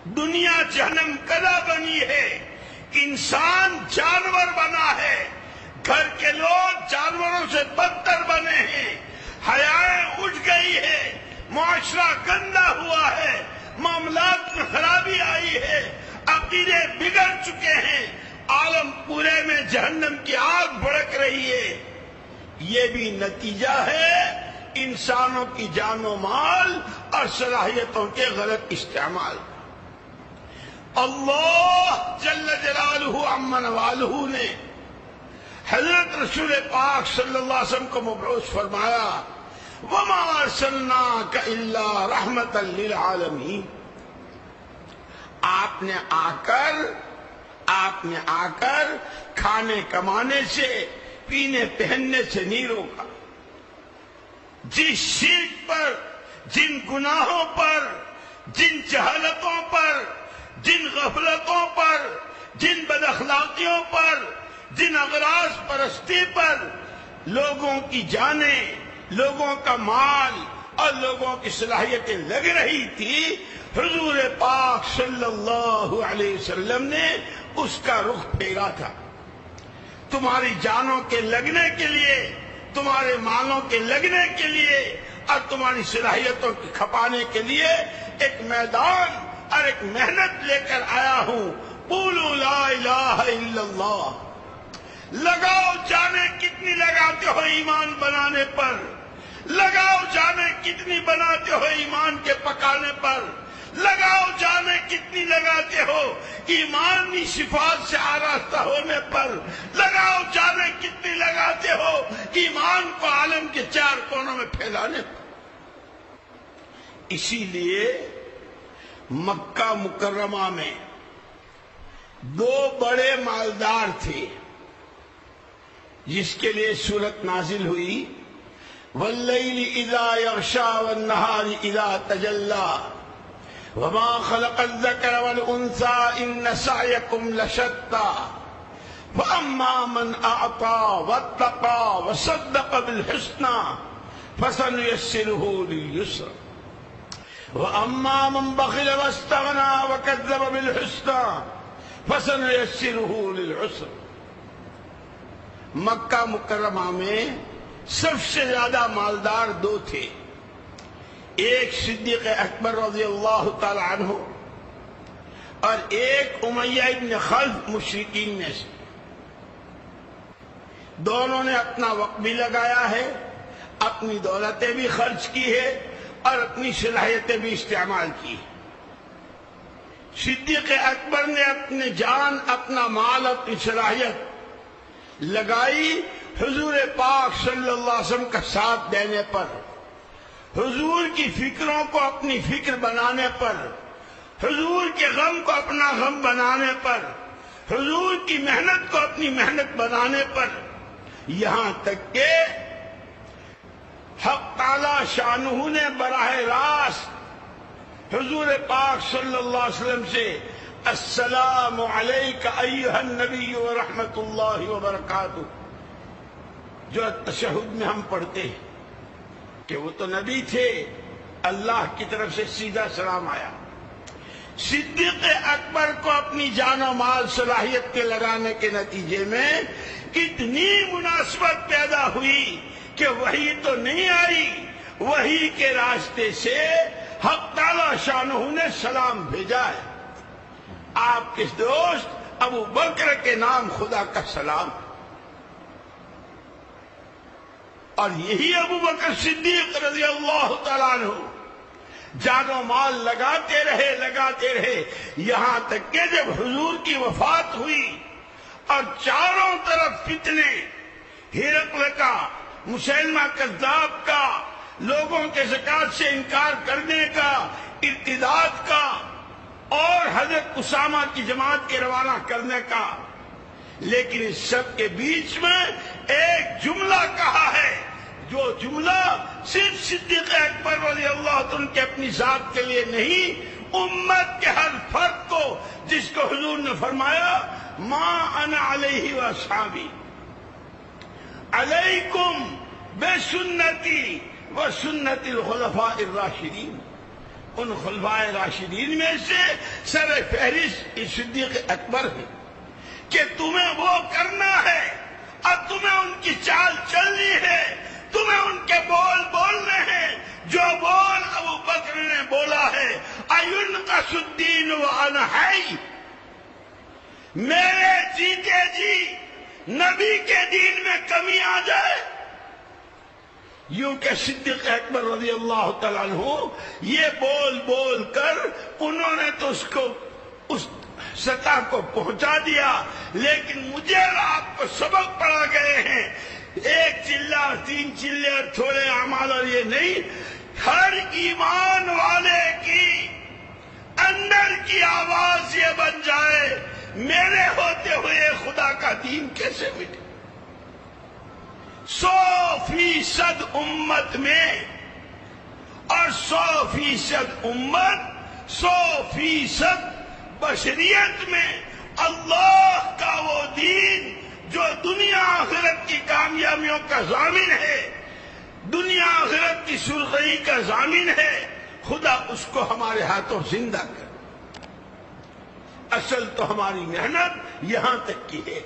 دنیا جہنم کدا بنی ہے، انسان جانور بنا ہے، گھر کے لوگ جانوروں سے بدتر بنے ہیں، حیائیں اٹھ گئی ہے، معاشرہ گندا ہوا ہے، معاملات میں خرابی آئی ہے، عقیدے بگڑ چکے ہیں، عالم پورے میں جہنم کی آگ بھڑک رہی ہے۔ یہ بھی نتیجہ ہے انسانوں کی جان و مال اور صلاحیتوں کے غلط استعمال۔ اللہ جل جلالہ عمن والہ نے حضرت رسول پاک صلی اللہ علیہ وسلم کو مبعوث فرمایا، وَمَا أَرْسَلْنَاكَ إِلَّا رَحْمَةً لِلْعَالَمِينَ۔ آپ نے آ کر کھانے کمانے سے، پینے پہننے سے نہیں روکا۔ جس شرک پر، جن گناہوں پر، جن جہالتوں پر، جن غفلتوں پر، جن بد اخلاقیوں پر، جن اغراض پرستی پر لوگوں کی جانیں، لوگوں کا مال اور لوگوں کی صلاحیتیں لگ رہی تھی، حضور پاک صلی اللہ علیہ وسلم نے اس کا رخ پھیرا تھا۔ تمہاری جانوں کے لگنے کے لیے، تمہارے مالوں کے لگنے کے لیے اور تمہاری صلاحیتوں کے کھپانے کے لیے ایک میدان اور ایک محنت لے کر آیا ہوں۔ قولوا لا الہ الا اللہ۔ لگاؤ جانے کتنی لگاتے ہو ایمان بنانے پر، لگاؤ جانے کتنی بناتے ہو ایمان کے پکانے پر، لگاؤ جانے کتنی لگاتے ہو ایمانی صفات سے آراستہ ہونے پر، لگاؤ جانے کتنی لگاتے ہو ایمان کو عالم کے چار کونوں میں پھیلانے پر۔ اسی لیے مکہ مکرمہ میں دو بڑے مالدار تھے جس کے لیے سورت نازل ہوئی، واللیل اذا یغشا والنہار اذا تجلی وما خلق الذکر والانثى ان سعیکم لشتی فاما من اعطى واتقى وصدق بالحسنى فسنيسره لليسرى واما من بخل واستغنى وكذب بالحسنى فسنيسره للعسرى۔ مکہ مکرمہ میں سب سے زیادہ مالدار دو تھے، ایک صدیق اکبر رضی اللہ تعالی عنہ اور ایک امیہ ابن خلف مشرکین میں سے۔ دونوں نے اپنا وقت بھی لگایا ہے، اپنی دولتیں بھی خرچ کی ہے اور اپنی صلاحیتیں بھی استعمال کی۔ صدیق اکبر نے اپنی جان، اپنا مال، اپنی صلاحیت لگائی حضور پاک صلی اللہ علیہ وسلم کا ساتھ دینے پر، حضور کی فکروں کو اپنی فکر بنانے پر، حضور کے غم کو اپنا غم بنانے پر، حضور کی محنت کو اپنی محنت بنانے پر، یہاں تک کہ حق تعالی شانہ نے براہ راست حضور پاک صلی اللہ علیہ وسلم سے السلام علیک ایھا النبی ورحمۃ اللہ وبرکاتہ جو تشہد میں ہم پڑھتے ہیں کہ وہ تو نبی تھے، اللہ کی طرف سے سیدھا سلام آیا۔ صدیق اکبر کو اپنی جان و مال صلاحیت کے لگانے کے نتیجے میں اتنی مناسبت پیدا ہوئی کہ وحی تو نہیں آئی، وحی کے راستے سے حق تعالی شانہ نے سلام بھیجا ہے۔ آپ کے دوست ابو بکر کے نام خدا کا سلام، اور یہی ابو بکر صدیق رضی اللہ تعالیٰ عنہ جان و مال لگاتے رہے یہاں تک کہ جب حضور کی وفات ہوئی اور چاروں طرف فتنے، ہرقل کا، مسیلمہ کذاب کا، لوگوں کے زکوٰۃ سے انکار کرنے کا، ارتداد کا، اور حضرت اسامہ کی جماعت کے روانہ کرنے کا، لیکن اس سب کے بیچ میں ایک جملہ کہا ہے، جو جملہ صرف صدیق اکبر رضی اللہ عنہ کے اپنی ذات کے لیے نہیں، امت کے ہر فرد کو، جس کو حضور نے فرمایا ما انا علیہ واصحابی، علیکم بسنتی وسنت الخلفاء الراشدین، ان خلفائے راشدین میں سے سر فہرست صدیق اکبر ہے کہ تمہیں وہ کرنا ہے اور تمہیں ان کی چال چلنی ہے، تمہیں ان کے بول بولنے ہیں جو بول ابو بکر نے بولا ہے، اَيُنْقَصُ الدِّينُ وَأَنَا حَيٌّ، میرے جیتے جی نبی کے دین میں کمی آ جائے۔ یوں کہ صدیق اکبر رضی اللہ تعالیٰ عنہ یہ بول بول کر انہوں نے تو اس سطح کو پہنچا دیا، لیکن مجھے اور آپ کو سبق پڑھا گئے ہیں، ایک چلہ اور تین چلے اور تھوڑے اعمال اور یہ نہیں، ہر ایمان والے کی اندر کی آواز یہ بن جائے میرے ہوتے ہوئے خدا کا دین کیسے مٹے۔ 100% امت میں اور 100% امت 100% بشریت میں اللہ کا وہ دین جو دنیا آخرت کی کامیابیوں کا ضامن ہے، دنیا آخرت کی سرخی کا ضامن ہے، خدا اس کو ہمارے ہاتھوں زندہ کر۔ اصل تو ہماری محنت یہاں تک کی ہے۔